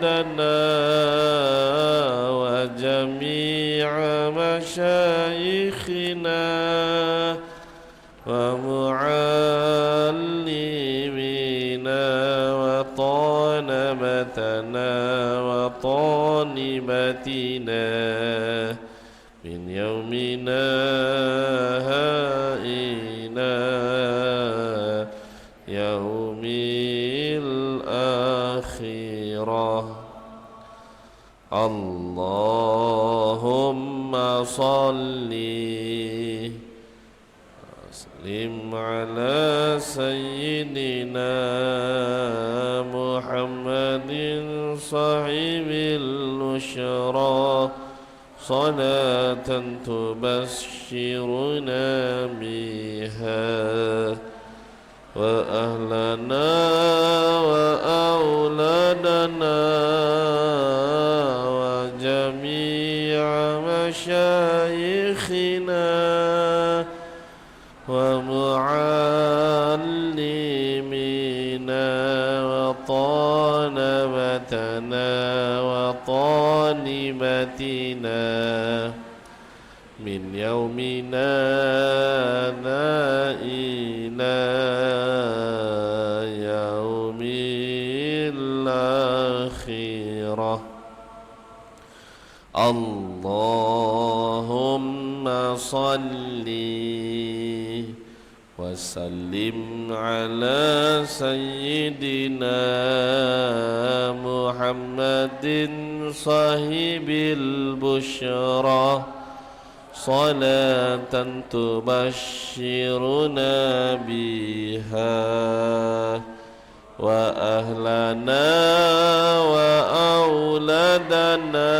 أولادنا وجميع مشايخنا ومعلمينا وطالبتنا وطالبتنا من يومنا إلى يوم الآخرة. اللهم صل وسلم على سيدنا محمد صاحب البشرى صلاة تبشرنا بها وأهلنا وأولادنا وجميع مشايخنا ومعلمينا وطالبتنا وطالبتنا من يومنا إلى يوم الآخرة. اللهم صل وسلم على سيدنا محمد صاحب البشرى صلاة تبشرنا بها وأهلنا وأولادنا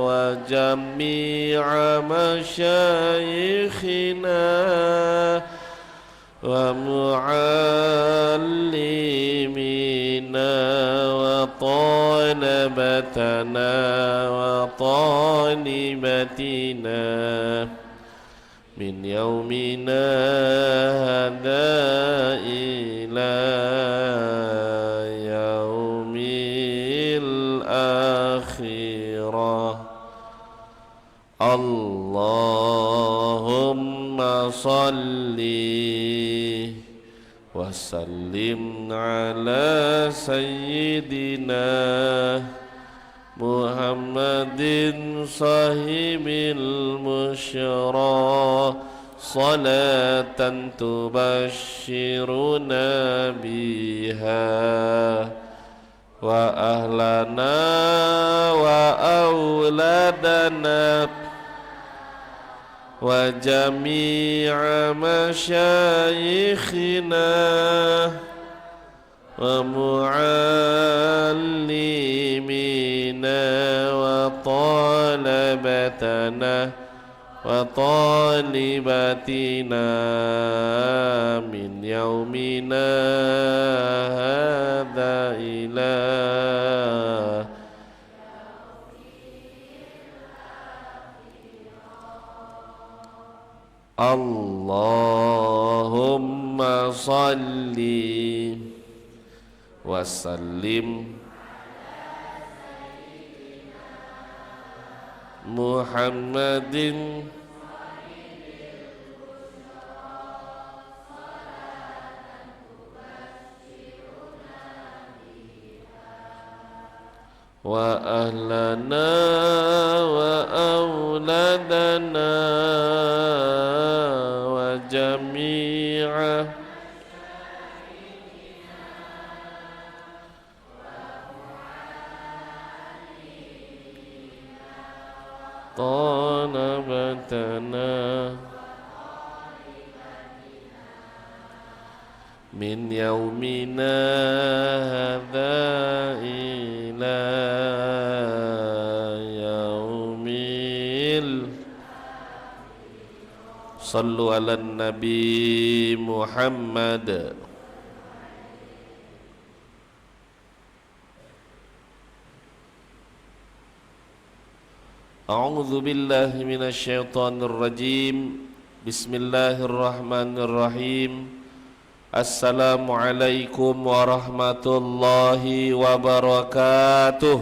وجميع مشايخنا ومعلمينا وطالبتنا وطالبتنا من يومنا هذا إلى يوم الآخرة. اللهم صل وسلم على سيدنا محمد صاحب البشرى صلاة تبشرنا بها وأهلنا وأولادنا وجميع مشايخنا ومعلمينا وطالبتنا وطالباتنا من يومنا هذا إلى اللهم صل وسلم محمد وأهلنا وأولادنا وجميع طالبتنا من يومنا هذا إلى يوم صلوا على النبي محمد. أعوذ بالله من الشيطان الرجيم. بسم الله الرحمن الرحيم. Assalamualaikum warahmatullahi wabarakatuh.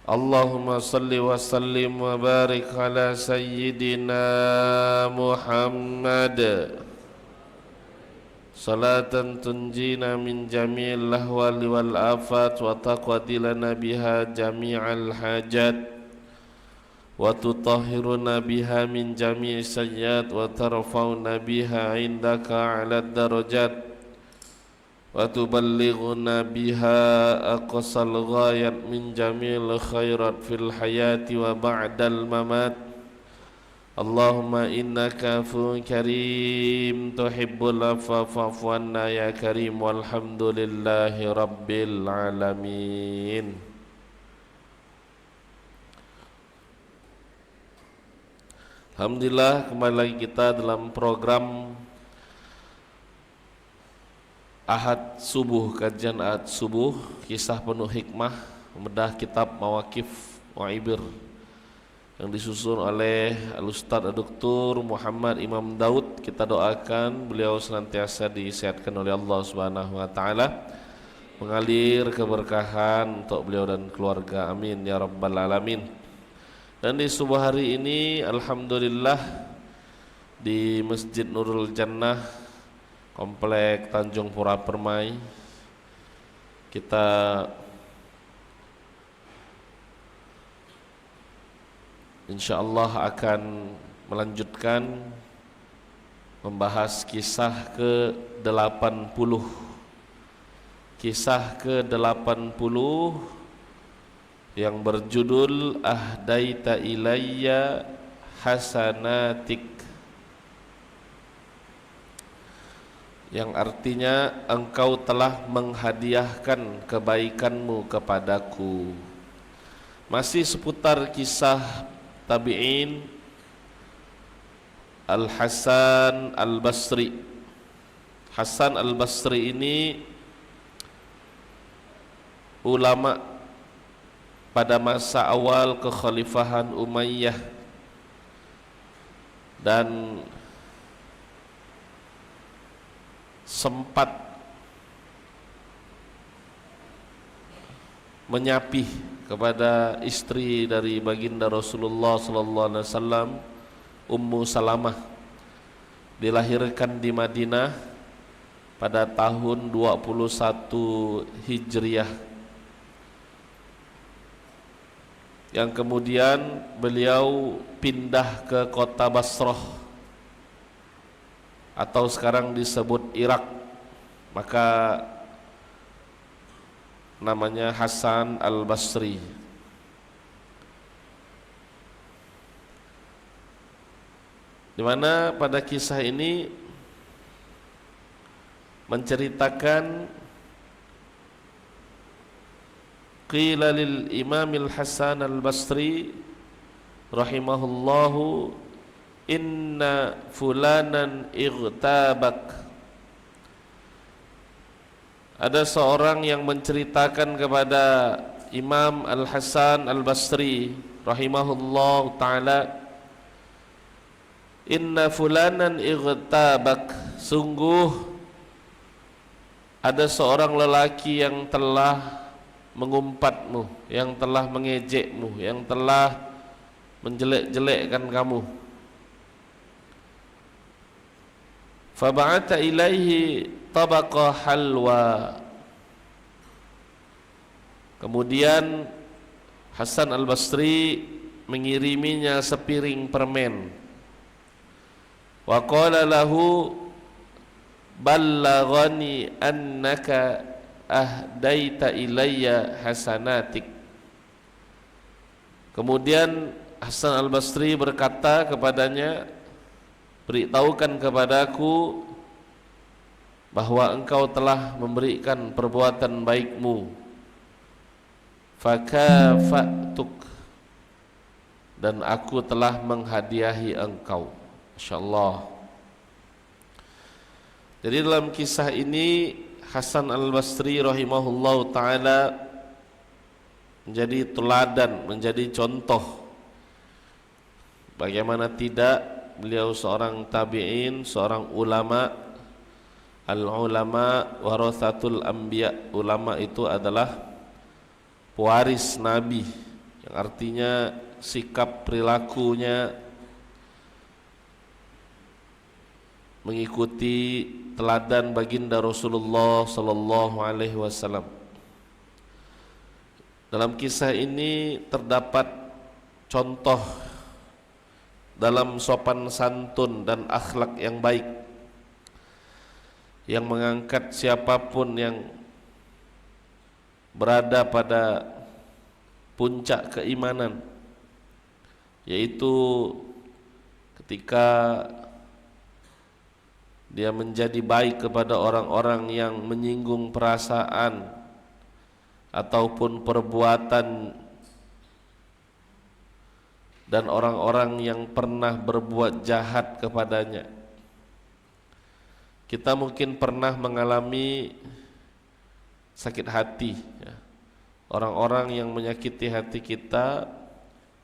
Allahumma salli wa sallim wa barik ala sayyidina Muhammad salatan tunjina min jami'il lahwali wal afat wa taqwati lana biha jami'al hajat wa tutahhiruna biha min jami'i sayyiat wa tarfa'una biha indaka 'ala darajat wa tuballighuna biha aqsal ghayat min jamil khairat fil hayati wa ba'dal mamat. Allahumma innaka afuwwun karim tuhibbul afwa fa'fu anna ya karim walhamdulillahi rabbil alamin. Alhamdulillah, kembali lagi kita dalam program Ahad Subuh, kajian Ahad Subuh, kisah penuh hikmah, membedah kitab Mawaqif Wa'ibir yang disusun oleh Al-Ustadz Dr. Muhammad Imam Daud. Kita doakan beliau senantiasa disehatkan oleh Allah Subhanahu wa taala, mengalir keberkahan untuk beliau dan keluarga, amin ya rabbal alamin. Dan di subuh hari ini alhamdulillah di Masjid Nurul Jannah Komplek Tanjung Pura Permai, kita insyaallah akan melanjutkan membahas kisah ke-80. Kisah ke-80 yang berjudul Ahdaita ilayya hasanatik, yang artinya engkau telah menghadiahkan kebaikanmu kepadaku. Masih seputar kisah tabi'in Al-Hasan Al-Basri. Hasan Al-Basri ini ulama pada masa awal kekhalifahan Umayyah dan sempat menyapih kepada istri dari baginda Rasulullah sallallahu alaihi wasallam, Ummu Salamah, dilahirkan di Madinah pada tahun 21 Hijriah, yang kemudian beliau pindah ke kota Basrah atau sekarang disebut Irak, maka namanya Hasan Al-Basri. Di mana pada kisah ini menceritakan qila lil Imamil Hasan Al-Basri rahimahullahu inna fulanan ightabak. Ada seorang yang menceritakan kepada Imam Al-Hasan Al-Basri rahimahullah ta'ala, inna fulanan ightabak, sungguh ada seorang lelaki yang telah mengumpatmu, yang telah mengejekmu, yang telah menjelek-jelekkan kamu. Faba'ata ilaihi tabaqa halwa. Kemudian Hasan Al-Basri mengiriminya sepiring permen. Wa qala lahu ballaghani annaka ahdaita ilayya hasanatik. Kemudian Hasan Al-Basri berkata kepadanya, beritahukan kepadaku bahwa engkau telah memberikan perbuatan baikmu, fakafa'tuk, dan aku telah menghadiahi engkau. Masyaallah. Jadi dalam kisah ini Hasan Al-Basri rahimahullahu ta'ala menjadi teladan, menjadi contoh Bagaimana tidak, beliau seorang tabi'in, seorang ulama. Al-ulama warathatul anbiya. Ulama itu adalah pewaris nabi, yang artinya sikap perilakunya mengikuti teladan baginda Rasulullah sallallahu alaihi wasallam. Dalam kisah ini terdapat contoh dalam sopan santun dan akhlak yang baik, yang mengangkat siapapun yang berada pada puncak keimanan, yaitu ketika dia menjadi baik kepada orang-orang yang menyinggung perasaan ataupun perbuatan dan orang-orang yang pernah berbuat jahat kepadanya. Kita mungkin pernah mengalami sakit hati, ya. Orang-orang yang menyakiti hati kita,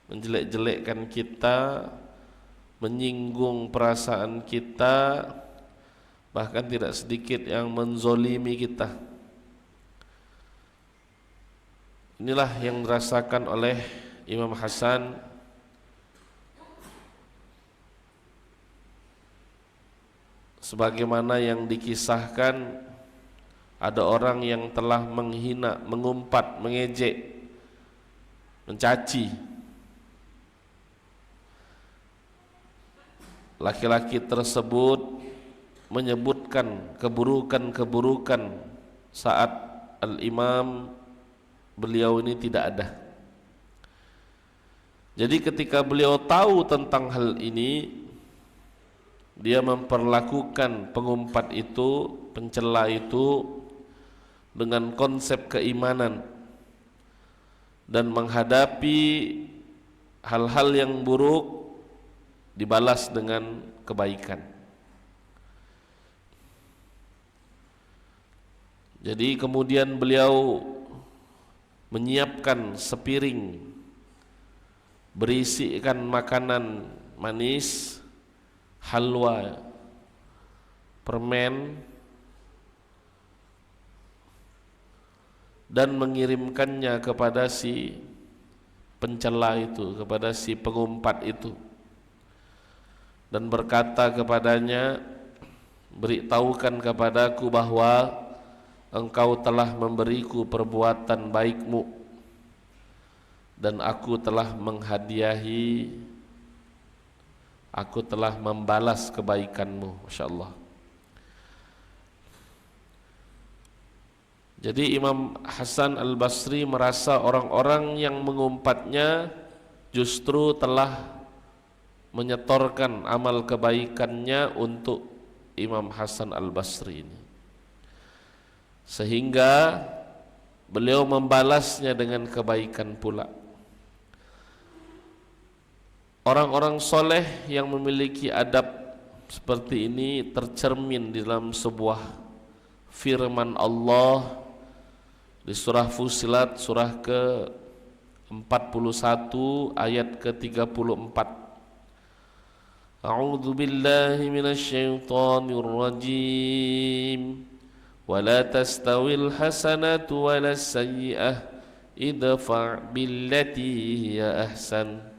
menjelek-jelekkan kita, menyinggung perasaan kita, bahkan tidak sedikit yang menzolimi kita. Inilah yang dirasakan oleh Imam Hasan sebagaimana yang dikisahkan. Ada orang yang telah menghina, mengumpat, mengejek, mencaci laki-laki tersebut, menyebutkan keburukan-keburukan saat al-imam beliau ini tidak ada. Jadi ketika beliau tahu tentang hal ini, dia memperlakukan pengumpat itu, pencela itu dengan konsep keimanan dan menghadapi hal-hal yang buruk dibalas dengan kebaikan. Jadi kemudian beliau menyiapkan sepiring berisikan makanan manis, halwa, permen, dan mengirimkannya kepada si pencela itu, kepada si pengumpat itu, dan berkata kepadanya, beritahukan kepadaku bahwa engkau telah memberiku perbuatan baikmu dan aku telah menghadiahi, aku telah membalas kebaikanmu. Masya Allah. Jadi Imam Hasan al-Basri merasa orang-orang yang mengumpatnya justru telah menyetorkan amal kebaikannya untuk Imam Hasan al-Basri ini, sehingga beliau membalasnya dengan kebaikan pula. Orang-orang soleh yang memiliki adab seperti ini tercermin di dalam sebuah firman Allah di surah Fussilat, surah ke-41 ayat ke-34. A'udzu billahi minasyaitonir rajim. Wala tastawil hasanatu walas sayyi'ah idfa' billati hiya ahsan.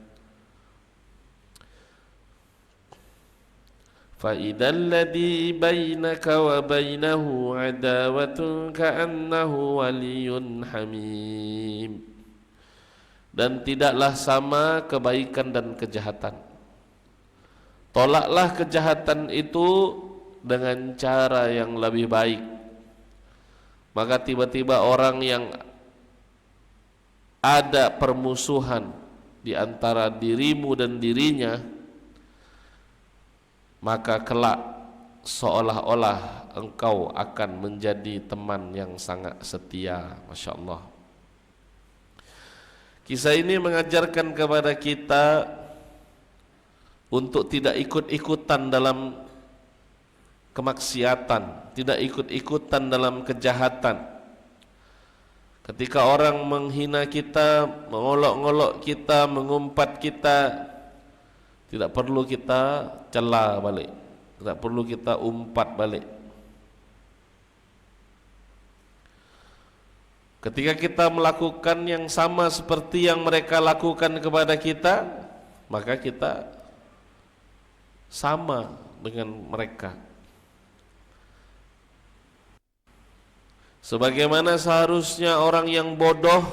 فَإِذَا الَّذِي بَيْنَكَ وَبَيْنَهُ عَدَاوَةٌ كَأَنَّهُ وَلِيٌّ حَمِيمٌ. Dan tidaklah sama kebaikan dan kejahatan. Tolaklah kejahatan itu dengan cara yang lebih baik. Maka tiba-tiba orang yang ada permusuhan di antara dirimu dan dirinya, maka kelak seolah-olah engkau akan menjadi teman yang sangat setia. Masya Allah. Kisah ini mengajarkan kepada kita untuk tidak ikut-ikutan dalam kemaksiatan, tidak ikut-ikutan dalam kejahatan. Ketika orang menghina kita, mengolok-ngolok kita, mengumpat kita, Tidak perlu kita cela balik, tidak perlu kita umpat balik. Ketika kita melakukan yang sama seperti yang mereka lakukan kepada kita, maka kita sama dengan mereka. Sebagaimana seharusnya orang yang bodoh,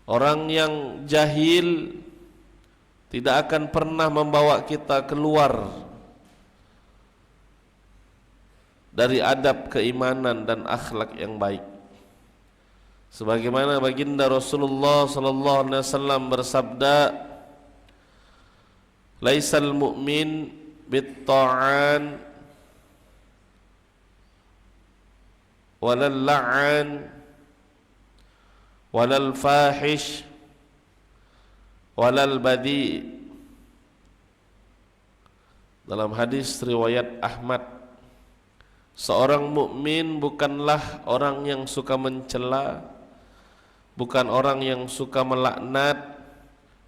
orang yang jahil tidak akan pernah membawa kita keluar dari adab keimanan dan akhlak yang baik. Sebagaimana baginda Rasulullah sallallahu alaihi wasallam bersabda, "Laisal mu'min bit-ta'an walal la'an walal fahish walal badi." Dalam hadis riwayat Ahmad, seorang mukmin bukanlah orang yang suka mencela, bukan orang yang suka melaknat,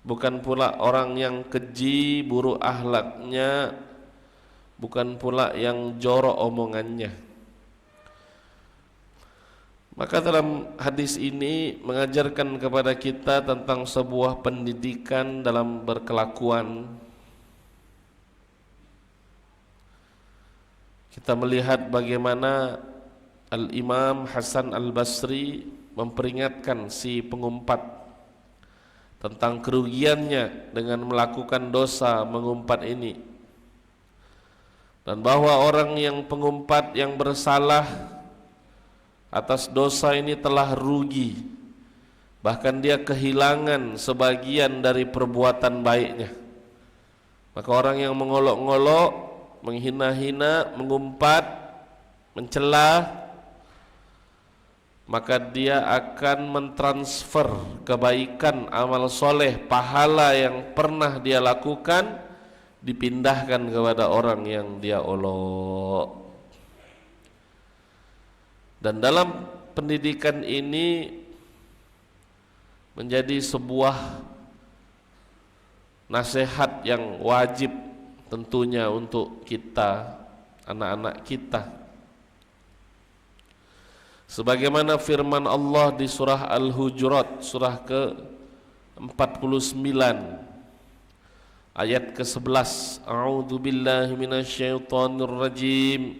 bukan pula orang yang keji buruk akhlaknya, bukan pula yang jorok omongannya. Maka dalam hadis ini mengajarkan kepada kita tentang sebuah pendidikan dalam berkelakuan. Kita melihat bagaimana Al-Imam Hasan Al-Basri memperingatkan si pengumpat tentang kerugiannya dengan melakukan dosa mengumpat ini, dan bahwa orang yang pengumpat yang bersalah atas dosa ini telah rugi, bahkan dia kehilangan sebagian dari perbuatan baiknya. Maka orang yang mengolok-ngolok, menghina-hina, mengumpat, mencela, maka dia akan mentransfer kebaikan, amal soleh, pahala yang pernah dia lakukan, dipindahkan kepada orang yang dia olok. Dan dalam pendidikan ini menjadi sebuah nasihat yang wajib tentunya untuk kita, anak-anak kita. Sebagaimana firman Allah di surah Al-Hujurat, surah ke-49 ayat ke-11, A'udzu billahi minasyaitonir rajim.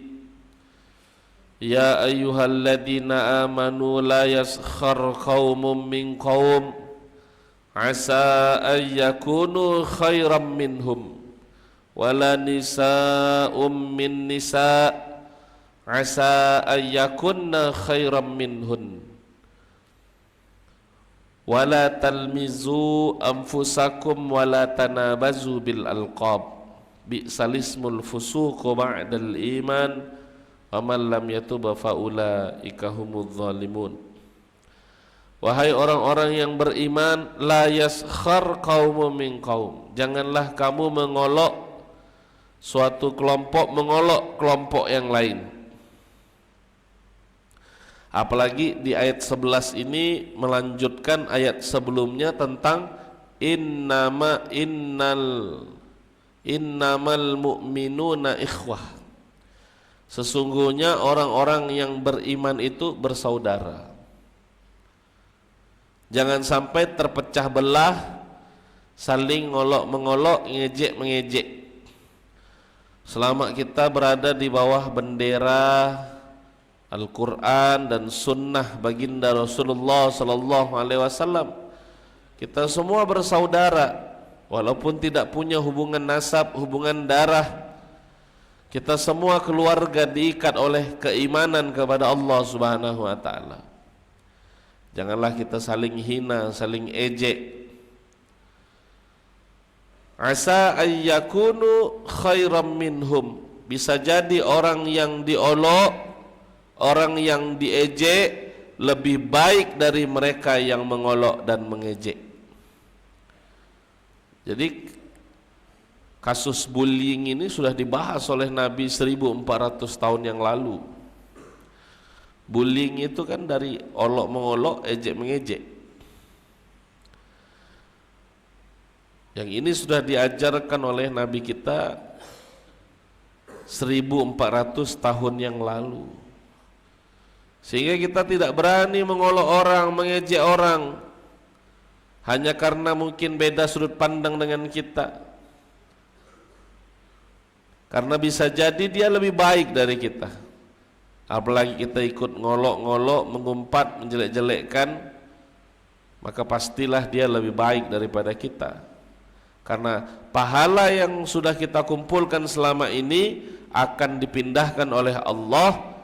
Ya ayyuhalladzina amanu la yaskhar qaumun min qaum asa an yakunu khairam minhum wala nisa'um min nisa' asa an yakunna khairam minhun wala talmizu anfusakum wala tanabazu bil alqab bi'sal ismul fusuqu ba'dal iman wa man lam yatub fa ulaika humudz zalimun. Wahai orang-orang yang beriman, la yaskhar qaumun min qaum, janganlah kamu mengolok suatu kelompok mengolok kelompok yang lain. Apalagi di ayat 11 ini melanjutkan ayat sebelumnya tentang innamal mu'minuna ikhwah. Sesungguhnya orang-orang yang beriman itu bersaudara. Jangan sampai terpecah belah, saling ngolok-mengolok, ngejek-mengejek. Selama kita berada di bawah bendera Al-Quran dan Sunnah baginda Rasulullah sallallahu alaihi wasallam, kita semua bersaudara, walaupun tidak punya hubungan nasab, hubungan darah. Kita semua keluarga diikat oleh keimanan kepada Allah Subhanahu wa taala. Janganlah kita saling hina, saling ejek. Asa ayyakunu khairam minhum, bisa jadi orang yang diolok, orang yang diejek lebih baik dari mereka yang mengolok dan mengejek. Jadi kasus bullying ini sudah dibahas oleh Nabi 1400 tahun yang lalu. Bullying itu kan dari olok mengolok, ejek mengejek. Yang ini sudah diajarkan oleh Nabi kita 1400 tahun yang lalu. Sehingga kita tidak berani mengolok orang, mengejek orang hanya karena mungkin beda sudut pandang dengan kita. Karena bisa jadi dia lebih baik dari kita. Apalagi kita ikut ngolok-ngolok, mengumpat, menjelek-jelekkan, maka pastilah dia lebih baik daripada kita. Karena pahala yang sudah kita kumpulkan selama ini akan dipindahkan oleh Allah,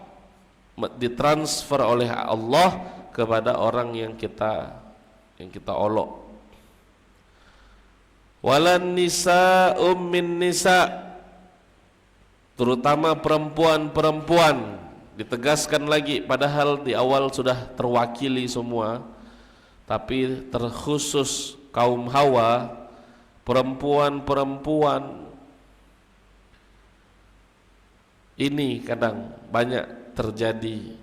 ditransfer oleh Allah kepada orang yang kita olok. Walan nisa'um min nisa', terutama perempuan-perempuan, ditegaskan lagi, padahal di awal sudah terwakili semua, tapi terkhusus kaum Hawa, perempuan-perempuan ini kadang banyak terjadi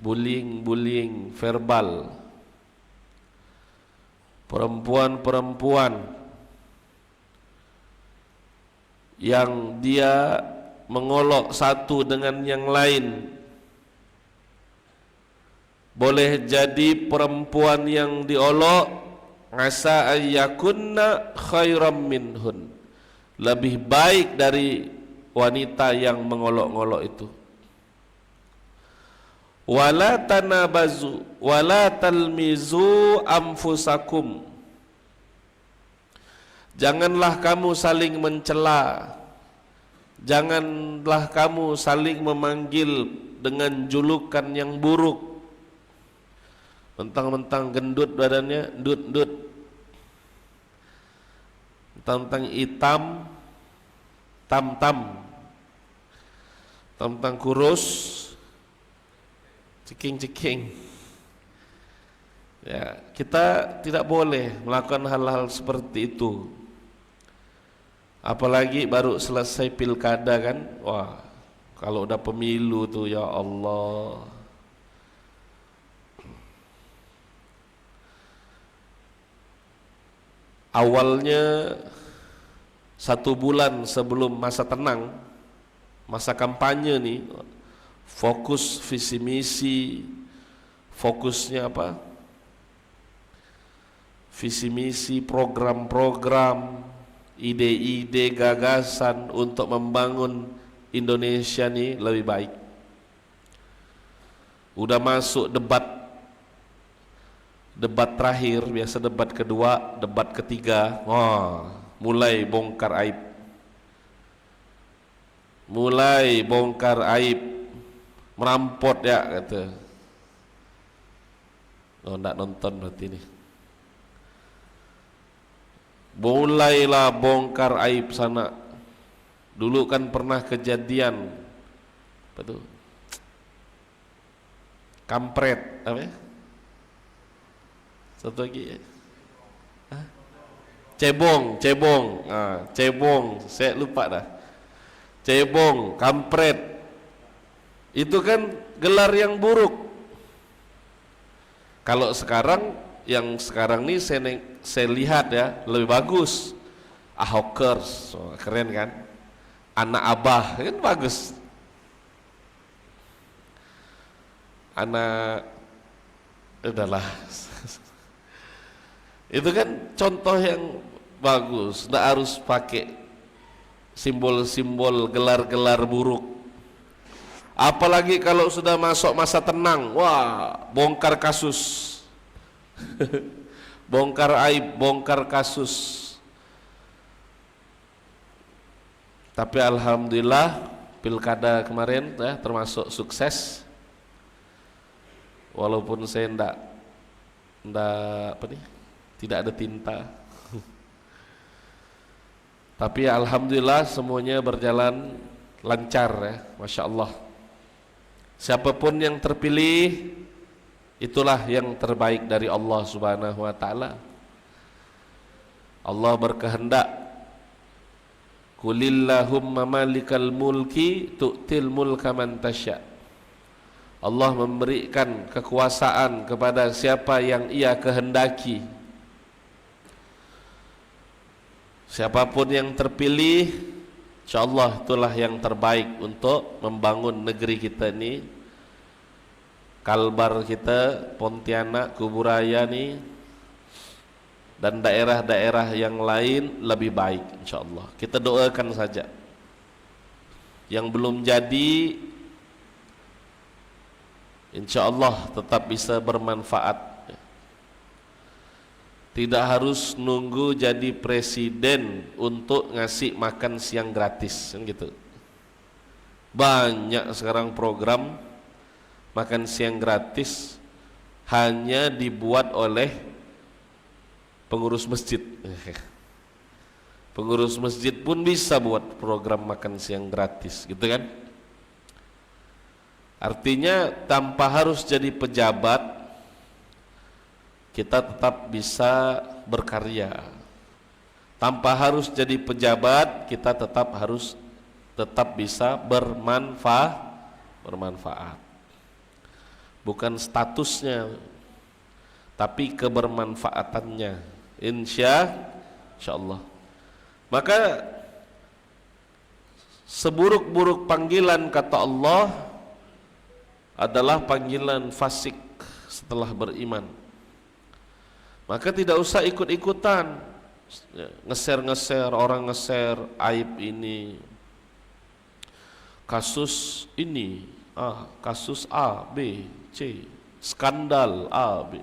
bullying verbal. Perempuan-perempuan yang dia mengolok satu dengan yang lain, boleh jadi perempuan yang diolok asa ayyakunna khairam minhun, lebih baik dari wanita yang mengolok-ngolok itu. Wala tanabazu wala talmizu anfusakum, janganlah kamu saling mencela, janganlah kamu saling memanggil dengan julukan yang buruk. Mentang-mentang gendut badannya, ndut-ndut. Mentang-mentang hitam, tam-tam. Mentang-mentang kurus, ceking-ceking. Ya, kita tidak boleh melakukan hal-hal seperti itu. Apalagi baru selesai pilkada kan, wah, kalau udah pemilu tuh ya Allah. Awalnya 1 bulan sebelum masa tenang, masa kampanye nih, fokus visi misi, fokusnya apa? Visi misi, program-program, ide-ide, gagasan untuk membangun Indonesia nih lebih baik. Udah masuk debat terakhir, biasa debat kedua, debat ketiga, wah, mulai bongkar aib. Mulai bongkar aib, merampot ya kata. Oh, enggak nonton berarti ini. Mulailah bongkar aib sana. Dulu kan pernah kejadian, apa tuh? Kampret, apa ya? Satu lagi ya? Cebong, cebong, saya lupa dah. Cebong, kampret, itu kan gelar yang buruk. Kalau sekarang, yang sekarang nih saya lihat ya, lebih bagus. Ahokers, oh, keren kan? Anak abah, kan bagus. Anak, udahlah. Itu kan contoh yang bagus. Tidak harus pakai simbol-simbol gelar-gelar buruk. Apalagi kalau sudah masuk masa tenang, wah, bongkar kasus. Bongkar aib, bongkar kasus. Tapi alhamdulillah pilkada kemarin ya, termasuk sukses. Walaupun saya tidak ada tinta. Tapi alhamdulillah semuanya berjalan lancar ya, Masya Allah. Siapapun yang terpilih, itulah yang terbaik dari Allah Subhanahu wa ta'ala. Allah berkehendak, Qulillahumma malikal mulki tu'til mulka man tasya. Allah memberikan kekuasaan kepada siapa yang ia kehendaki. Siapapun yang terpilih, insyaallah itulah yang terbaik untuk membangun negeri kita ini, Kalbar kita, Pontianak, Kuburaya nih, dan daerah-daerah yang lain lebih baik insyaallah. Kita doakan saja. Yang belum jadi insyaallah tetap bisa bermanfaat. Tidak harus nunggu jadi presiden untuk ngasih makan siang gratis, kan gitu. Banyak sekarang program makan siang gratis hanya dibuat oleh pengurus masjid. Pengurus masjid pun bisa buat program makan siang gratis, gitu kan? Artinya tanpa harus jadi pejabat, kita tetap bisa berkarya. Tanpa harus jadi pejabat, kita tetap bisa bermanfaat. Bukan statusnya, tapi kebermanfaatannya. Insyaallah. Maka seburuk-buruk panggilan kata Allah adalah panggilan fasik setelah beriman. Maka tidak usah ikut-ikutan nge-share orang nge-share aib ini, kasus ini, kasus A, B, C, skandal A, B.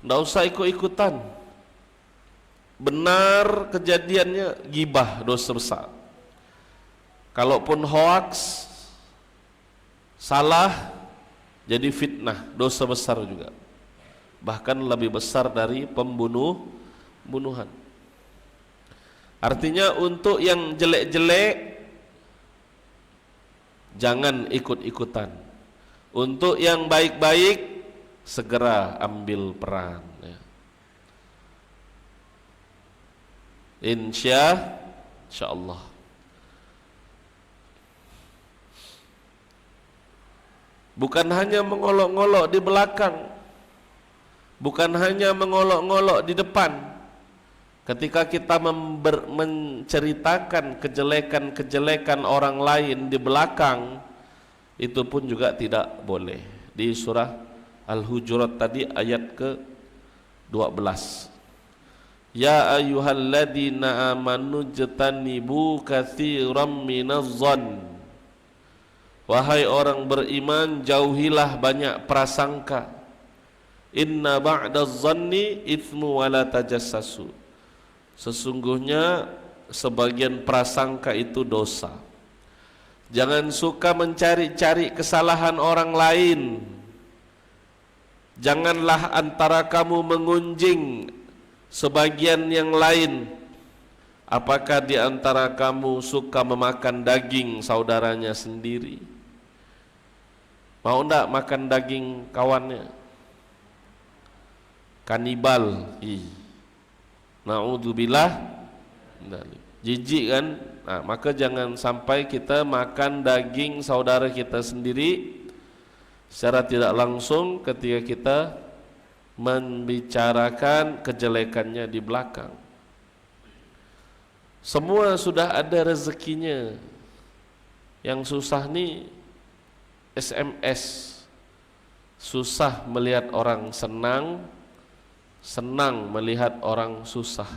Tidak usah ikut-ikutan. Benar kejadiannya, gibah dosa besar. Kalaupun hoax, salah, jadi fitnah, dosa besar juga. Bahkan lebih besar dari pembunuhan. Artinya untuk yang jelek-jelek jangan ikut-ikutan. Untuk yang baik-baik segera ambil peran, ya. Insyaallah. Bukan hanya mengolok-ngolok di belakang, bukan hanya mengolok-ngolok di depan. Ketika kita menceritakan kejelekan-kejelekan orang lain di belakang, itu pun juga tidak boleh. Di surah Al-Hujurat tadi ayat ke-12. Ya ayyuhalladzina amanu jtanibu katsiran minadh-dhann. Wahai orang beriman, jauhilah banyak prasangka. Inna ba'dadh-dhanni itsmu wa la tajassasu. Sesungguhnya sebagian prasangka itu dosa. Jangan suka mencari-cari kesalahan orang lain. Janganlah antara kamu mengunjing sebagian yang lain. Apakah di antara kamu suka memakan daging saudaranya sendiri? Mau ndak makan daging kawannya? Kanibal. Na'udzubillah. Jijik kan? Nah, maka jangan sampai kita makan daging saudara kita sendiri secara tidak langsung ketika kita membicarakan kejelekannya di belakang. Semua sudah ada rezekinya. Yang susah nih SMS. Susah melihat orang senang, senang melihat orang susah.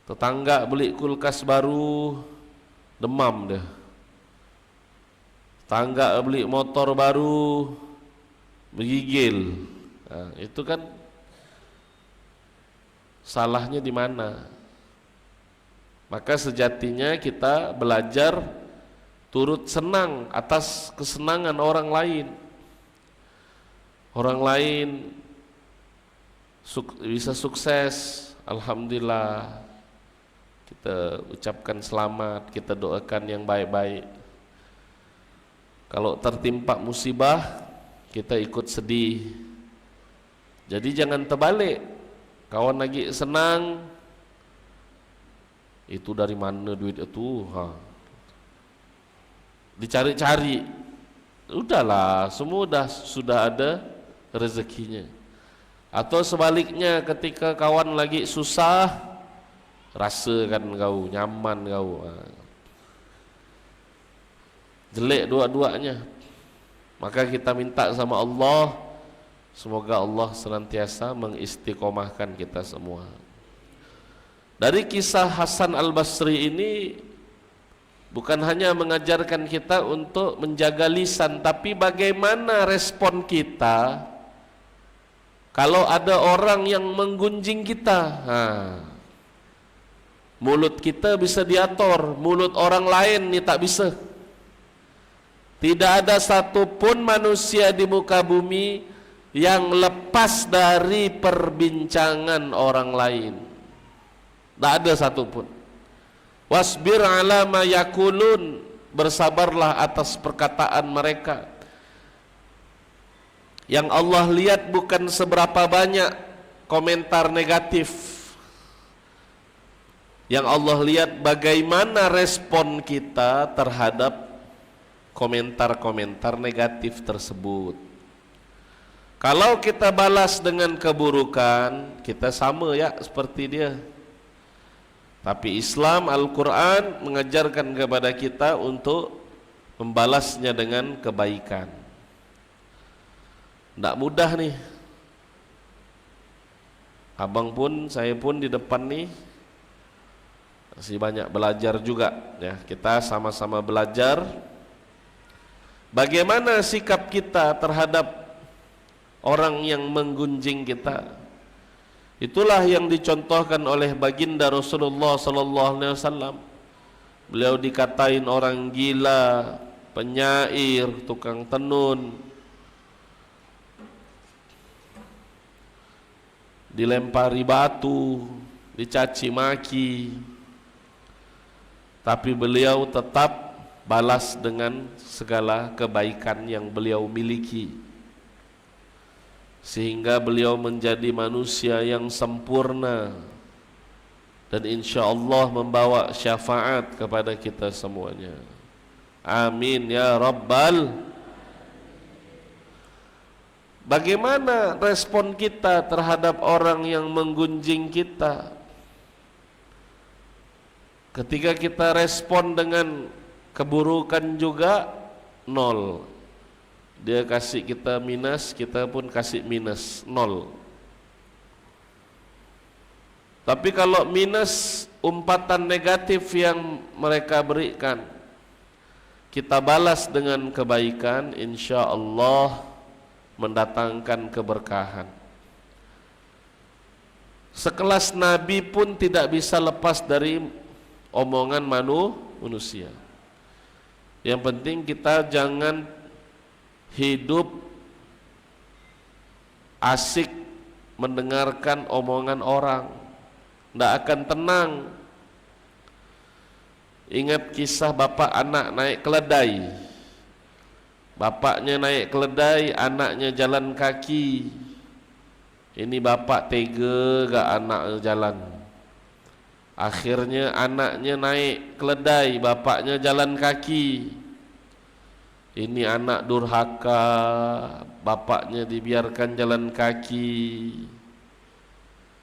Tetangga beli kulkas baru, demam deh. Tetangga beli motor baru, menggigil. Nah, itu kan salahnya di mana? Maka sejatinya kita belajar turut senang atas kesenangan orang lain. Orang lain bisa sukses, alhamdulillah. Kita ucapkan selamat, kita doakan yang baik-baik. Kalau tertimpa musibah, kita ikut sedih. Jadi jangan terbalik. Kawan lagi senang, itu dari mana duit itu? Dicari-cari. Udahlah, semua sudah ada rezekinya. Atau sebaliknya, ketika kawan lagi susah, rasakan kau, nyaman kau. Jelek dua-duanya. Maka kita minta sama Allah, semoga Allah senantiasa mengistiqomahkan kita semua. Dari kisah Hasan Al-Basri ini bukan hanya mengajarkan kita untuk menjaga lisan, tapi bagaimana respon kita kalau ada orang yang menggunjing kita. Mulut kita bisa diatur, mulut orang lain ni tak bisa. Tidak ada satupun manusia di muka bumi yang lepas dari perbincangan orang lain. Tak ada satupun. Wasbir ala ma yakulun, bersabarlah atas perkataan mereka. Yang Allah lihat bukan seberapa banyak komentar negatif. Yang Allah lihat bagaimana respon kita terhadap komentar-komentar negatif tersebut. Kalau kita balas dengan keburukan, kita sama ya seperti dia. Tapi Islam, Al-Quran mengajarkan kepada kita untuk membalasnya dengan kebaikan. Tidak mudah nih. Abang pun, saya pun di depan nih masih banyak belajar juga ya. Kita sama-sama belajar bagaimana sikap kita terhadap orang yang menggunjing kita. Itulah yang dicontohkan oleh baginda Rasulullah sallallahu alaihi wasallam. Beliau dikatain orang gila, penyair, tukang tenun, dilempari batu, dicaci maki. Tapi beliau tetap balas dengan segala kebaikan yang beliau miliki, sehingga beliau menjadi manusia yang sempurna dan insya Allah membawa syafaat kepada kita semuanya. Amin ya Rabbal. Bagaimana respon kita terhadap orang yang menggunjing kita? Ketika kita respon dengan keburukan juga, nol. Dia kasih kita minus, kita pun kasih minus, nol. Tapi kalau minus umpatan negatif yang mereka berikan, kita balas dengan kebaikan, insya Allah mendatangkan keberkahan. Sekelas Nabi pun tidak bisa lepas dari omongan manusia. Yang penting kita jangan hidup asik mendengarkan omongan orang, tidak akan tenang. Ingat kisah bapak anak naik keledai. Bapaknya naik keledai, anaknya jalan kaki. Ini bapak tega gak anak jalan. Akhirnya anaknya naik keledai, bapaknya jalan kaki. Ini anak durhaka, bapaknya dibiarkan jalan kaki.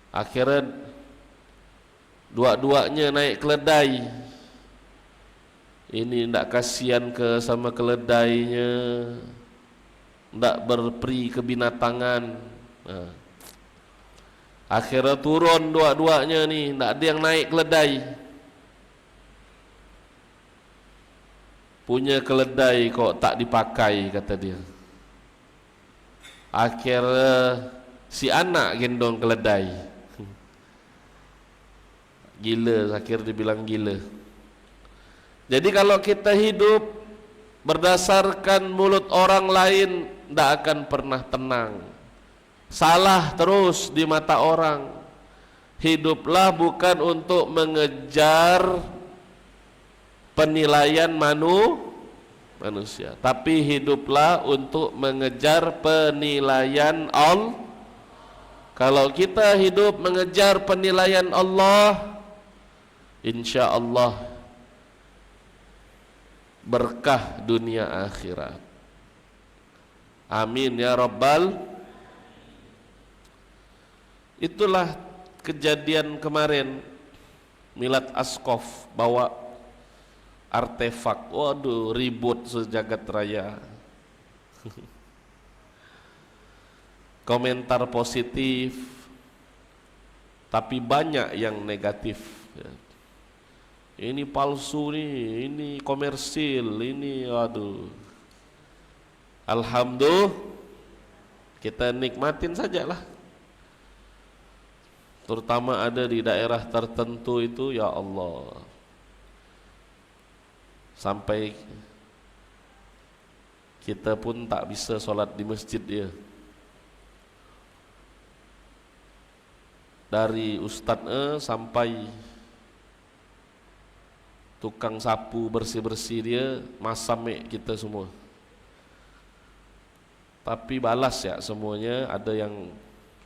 Akhirnya dua-duanya naik keledai. Ini tidak kasihan ke sama keledainya, tidak berperi kebinatangan. Akhirnya turun dua-duanya nih, tidak ada yang naik keledai. Punya keledai kok tak dipakai, kata dia. Akhirnya si anak gendong keledai. Gila, akhirnya dibilang gila. Jadi kalau kita hidup berdasarkan mulut orang lain, tidak akan pernah tenang. Salah terus di mata orang. Hiduplah bukan untuk mengejar penilaian manusia, tapi hiduplah untuk mengejar penilaian Allah. Kalau kita hidup mengejar penilaian Allah, insya Allah berkah dunia akhirat. Amin ya Rabbal. Itulah kejadian kemarin Milad Askof bawa artefak. Waduh, ribut sejagat raya. Komentar positif, tapi banyak yang negatif. Ini palsu nih, ini komersil, ini aduh. Alhamdulillah, kita nikmatin sajalah. Terutama ada di daerah tertentu itu, ya Allah, sampai kita pun tak bisa solat di masjid dia. Dari ustadz sampai tukang sapu bersih-bersih dia masamek kita semua. Tapi balas ya semuanya, ada yang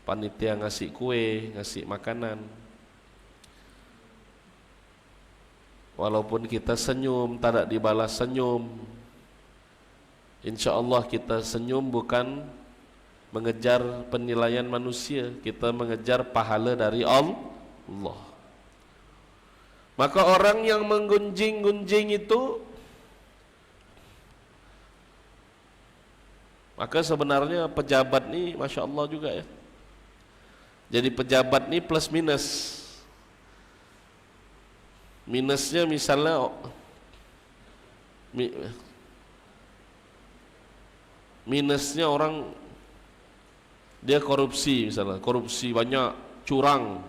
panitia ngasih kue, ngasih makanan. Walaupun kita senyum, tak ada dibalas senyum. Insya Allah kita senyum bukan mengejar penilaian manusia, kita mengejar pahala dari Allah. Maka orang yang menggunjing-gunjing itu, maka sebenarnya pejabat ni Masya Allah juga ya. Jadi pejabat ni plus minus. Minusnya misalnya minusnya orang dia korupsi, misalnya korupsi banyak, curang.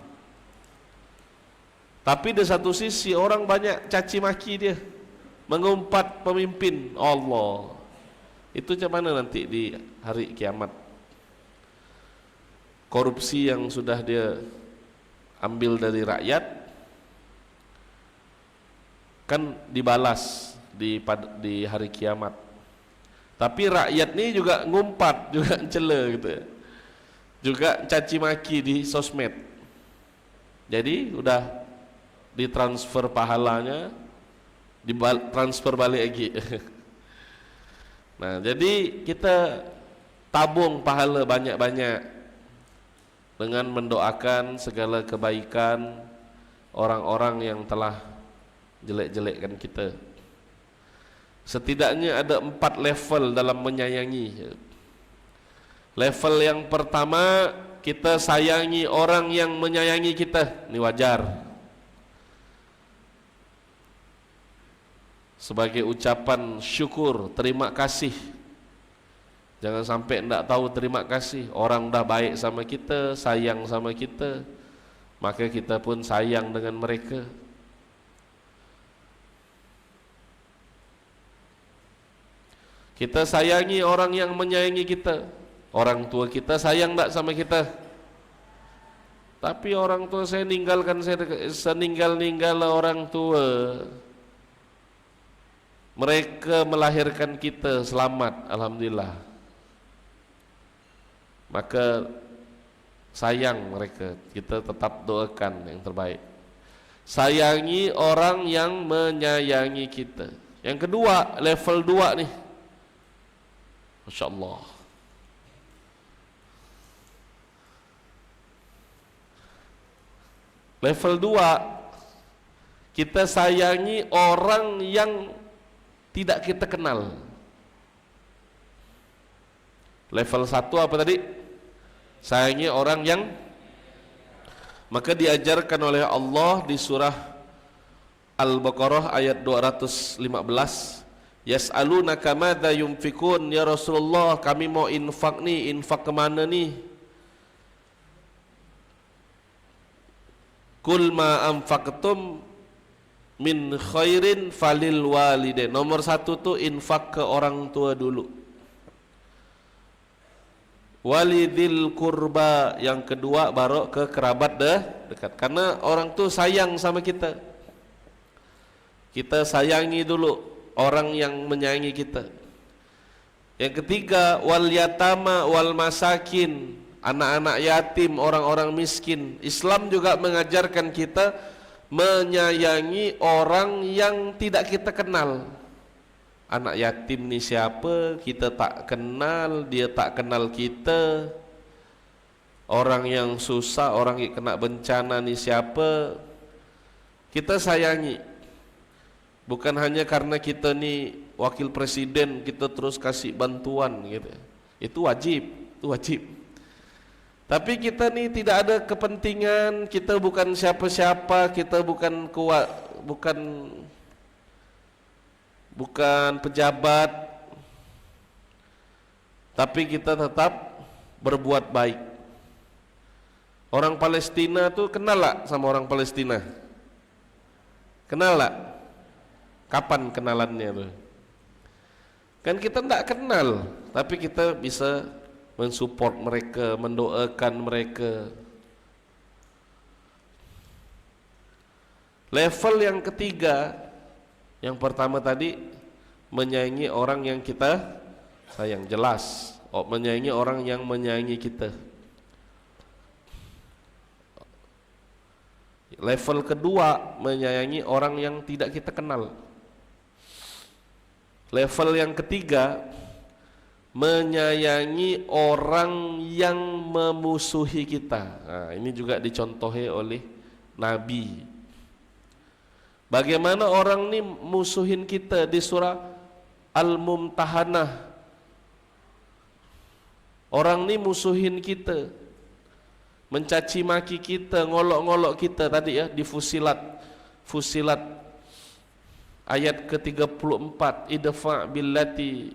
Tapi di satu sisi orang banyak caci maki dia, mengumpat pemimpin Allah. Itu macam mana nanti di hari kiamat? Korupsi yang sudah dia ambil dari rakyat kan dibalas di hari kiamat. Tapi rakyat ni juga ngumpat, juga cela gitu ya. Juga caci maki di sosmed. Jadi udah ditransfer pahalanya, ditransfer balik lagi. Nah, jadi kita tabung pahala banyak-banyak dengan mendoakan segala kebaikan orang-orang yang telah jelek-jelekkan kita. Setidaknya ada 4 level dalam menyayangi. Level yang pertama, kita sayangi orang yang menyayangi kita. Ini wajar. Sebagai ucapan syukur, terima kasih. Jangan sampai tidak tahu terima kasih. Orang dah baik sama kita, sayang sama kita, maka kita pun sayang dengan mereka. Kita sayangi orang yang menyayangi kita. Orang tua kita sayang tak sama kita? Tapi orang tua saya ninggalkan saya seninggal-ninggal orang tua. Mereka melahirkan kita selamat, alhamdulillah. Maka sayang mereka, kita tetap doakan yang terbaik. Sayangi orang yang menyayangi kita. Yang kedua, level 2 nih. Masya Allah. Level 2, kita sayangi orang yang tidak kita kenal. Level 1 apa tadi? Sayangi orang yang, maka diajarkan oleh Allah di surah Al-Baqarah ayat 215, Yas'alunaka madza yunfikun, ya Rasulullah kami mau infak nih, infak kemana nih? Kul ma anfaqtum min khairin falil walidain. Nomor 1 tuh infak ke orang tua dulu. Walidil kurba, yang kedua baru ke kerabat dekat. Karena orang tuh sayang sama kita. Kita sayangi dulu orang yang menyayangi kita. Yang ketiga, wal yatama wal masakin, anak-anak yatim, orang-orang miskin. Islam juga mengajarkan kita menyayangi orang yang tidak kita kenal. Anak yatim ni siapa? Kita tak kenal, dia tak kenal kita. orang yang susah, orang yang kena bencana ni siapa, kita sayangi. Bukan hanya karena kita ni wakil presiden, kita terus kasih bantuan gitu. Itu wajib, itu wajib. Tapi kita ni tidak ada kepentingan, kita bukan siapa-siapa, kita bukan kuat, bukan pejabat, tapi kita tetap berbuat baik. Orang Palestina tu kenal tak sama orang Palestina? Kenal tak? Kapan kenalannya tu? Kan kita tak kenal, tapi kita bisa mensupport mereka, mendoakan mereka. Level yang ketiga, yang pertama tadi menyayangi orang yang kita sayang, jelas. Menyayangi orang yang menyayangi kita. Level kedua, menyayangi orang yang tidak kita kenal. Level yang ketiga, menyayangi orang yang memusuhi kita. Nah, ini juga dicontohi oleh Nabi. Bagaimana orang ini musuhin kita di surah Al-Mumtahanah. Orang ini musuhin kita, mencaci maki kita, ngolok-ngolok kita tadi ya di Fusilat ayat ke-34, idfa' billati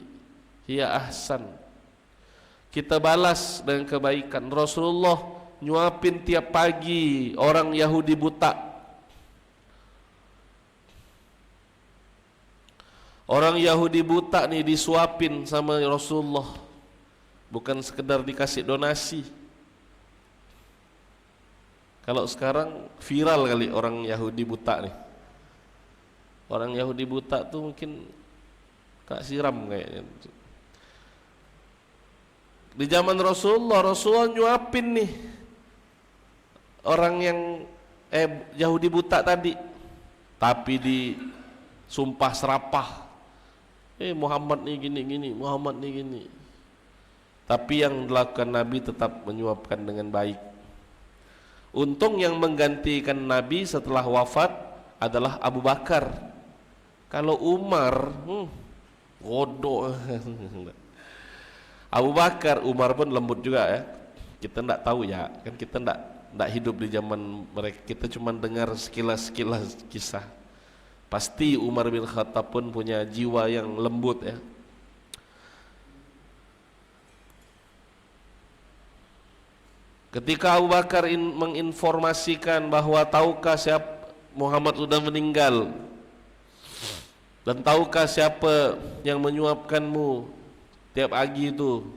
hiya ahsan. Kita balas dengan kebaikan. Rasulullah nyuapin tiap pagi orang Yahudi buta. Orang Yahudi buta nih disuapin sama Rasulullah, bukan sekedar dikasih donasi. Kalau sekarang viral kali orang Yahudi buta nih. Orang Yahudi buta tuh mungkin kak siram kayaknya. Di zaman Rasulullah nyuapin nih orang yang Yahudi buta tadi, tapi di sumpah serapah. Muhammad nih gini, Muhammad nih gini. Tapi yang dilakukan Nabi tetap menyuapkan dengan baik. Untung yang menggantikan Nabi setelah wafat adalah Abu Bakar. Kalau Umar, bodoh. Abu Bakar, Umar pun lembut juga ya. Kita tidak tahu ya, kan kita tidak hidup di zaman mereka. Kita cuma dengar sekilas-sekilas kisah. Pasti Umar bin Khattab pun punya jiwa yang lembut ya. Ketika Abu Bakar menginformasikan bahwa tahukah siapa Muhammad sudah meninggal, dan tahukah siapa yang menyuapkanmu tiap pagi itu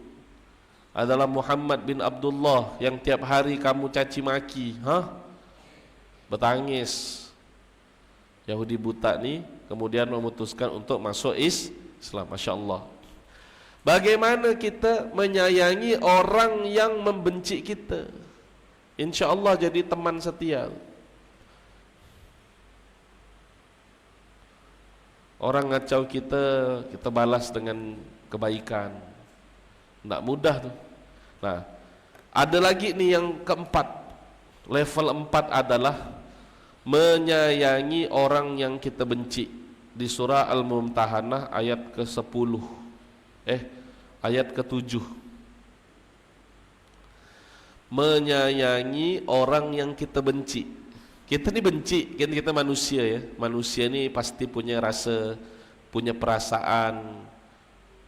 adalah Muhammad bin Abdullah yang tiap hari kamu caci maki, bertangis. Yahudi buta ni kemudian memutuskan untuk masuk Islam. Masya Allah. Bagaimana kita menyayangi orang yang membenci kita? Insya Allah jadi teman setia. Orang ngacau kita, kita balas dengan kebaikan. Tidak mudah tuh. Nah, ada lagi nih yang keempat. Level 4 adalah menyayangi orang yang kita benci. Di surah Al-Mumtahanah ayat ke-10, ayat ke-7. Menyayangi orang yang kita benci. Kita ni benci, kan kita manusia ya. Manusia ni pasti punya rasa, punya perasaan,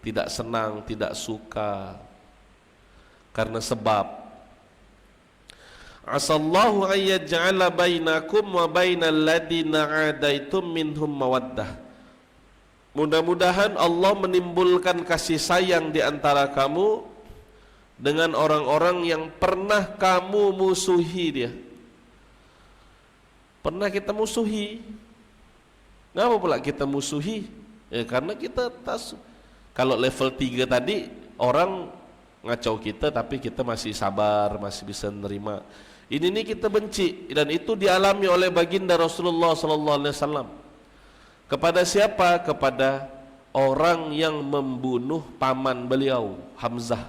tidak senang, tidak suka. Karena sebab asallahu ayyaj'ala bainakum wa bainal ladina 'adaitum minhum mawaddah. Mudah-mudahan Allah menimbulkan kasih sayang di antara kamu dengan orang-orang yang pernah kamu musuhi dia. Pernah kita musuhi. Kenapa pula kita musuhi? Karena kita kalau level 3 tadi orang ngacau kita tapi kita masih sabar, masih bisa menerima. Ini nih kita benci, dan itu dialami oleh baginda Rasulullah sallallahu alaihi wasallam. Kepada siapa? Kepada orang yang membunuh paman beliau Hamzah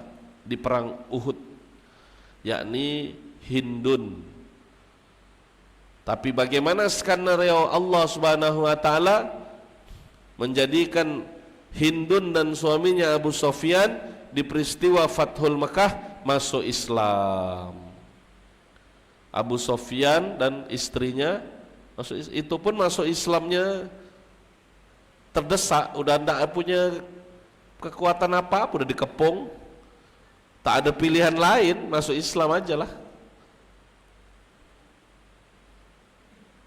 di perang Uhud. yakni Hindun. Tapi bagaimana skenario Allah Subhanahu wa taala menjadikan Hindun dan suaminya Abu Sufyan di peristiwa Fathul Mekah masuk Islam. Abu Sufyan dan istrinya masuk, itu pun masuk Islamnya terdesak, udah tidak punya kekuatan apa, udah dikepung, tak ada pilihan lain, masuk Islam aja lah.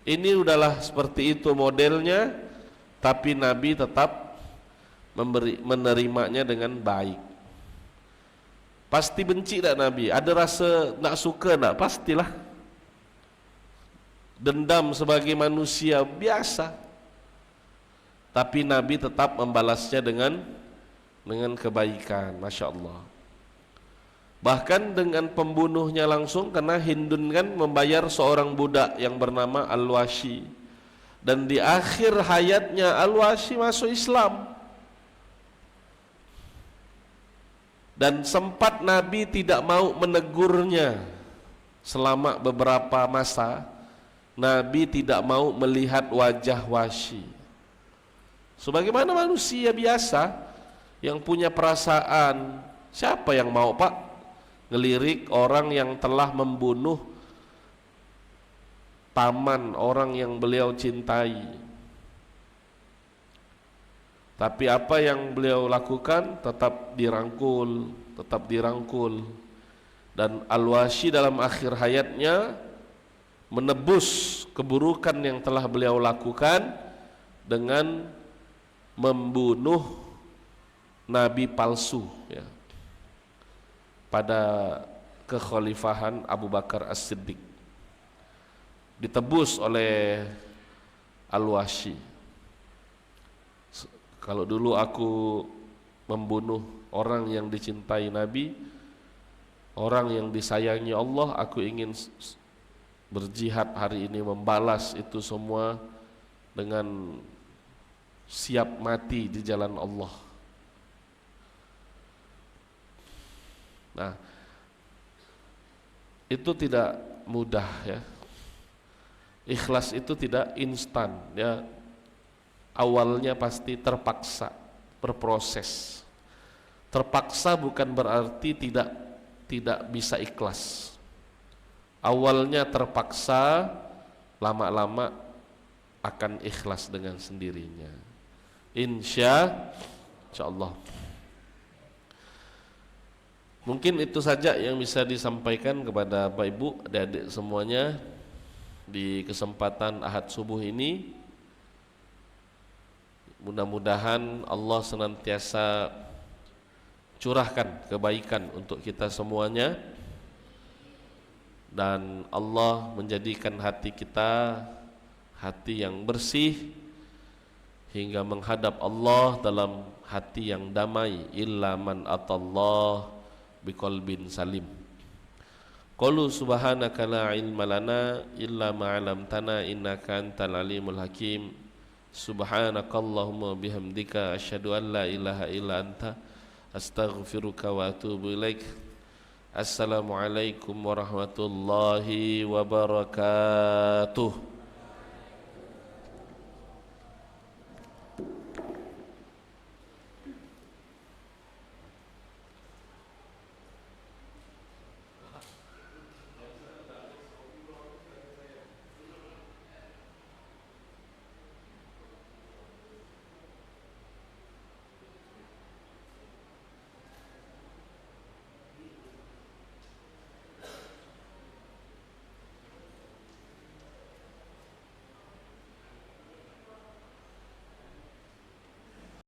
Ini udahlah seperti itu modelnya, tapi Nabi tetap menerimanya dengan baik. Pasti benci tak Nabi? Ada rasa nak suka tak? Pastilah. Dendam sebagai manusia biasa. Tapi Nabi tetap membalasnya dengan kebaikan, Masya Allah. Bahkan dengan pembunuhnya langsung, karena Hindun kan membayar seorang budak yang bernama Al-Washi. Dan di akhir hayatnya Al-Washi masuk Islam. Dan sempat Nabi tidak mau menegurnya selama beberapa masa. Nabi tidak mau melihat wajah Washi. Sebagaimana manusia biasa yang punya perasaan, siapa yang mau Pak ngelirik orang yang telah membunuh paman orang yang beliau cintai? Tapi apa yang beliau lakukan tetap dirangkul. Dan Al-Washi dalam akhir hayatnya menebus keburukan yang telah beliau lakukan dengan membunuh nabi palsu, ya, pada kekhalifahan Abu Bakar As-Siddiq. Ditebus oleh Al-Washi. Kalau dulu aku membunuh orang yang dicintai Nabi, orang yang disayangi Allah, aku ingin berjihad hari ini membalas itu semua dengan siap mati di jalan Allah. Nah, itu tidak mudah ya. Ikhlas itu tidak instan ya. Awalnya pasti terpaksa, berproses. Terpaksa bukan berarti tidak bisa ikhlas. Awalnya terpaksa, lama-lama akan ikhlas dengan sendirinya. Insya Allah. Mungkin itu saja yang bisa disampaikan kepada Bapak Ibu, adik-adik semuanya di kesempatan Ahad subuh ini. Mudah-mudahan Allah senantiasa curahkan kebaikan untuk kita semuanya, dan Allah menjadikan hati kita hati yang bersih hingga menghadap Allah dalam hati yang damai. Illa man atallah biqalbin salim. Qalu subhanaka la ilma lana illa ma 'allamtana innaka antal alimul hakim. Subhanakallahumma bihamdika asyhadu an la ilaha illa anta astaghfiruka wa atubu ilaik. Assalamualaikum warahmatullahi wabarakatuh.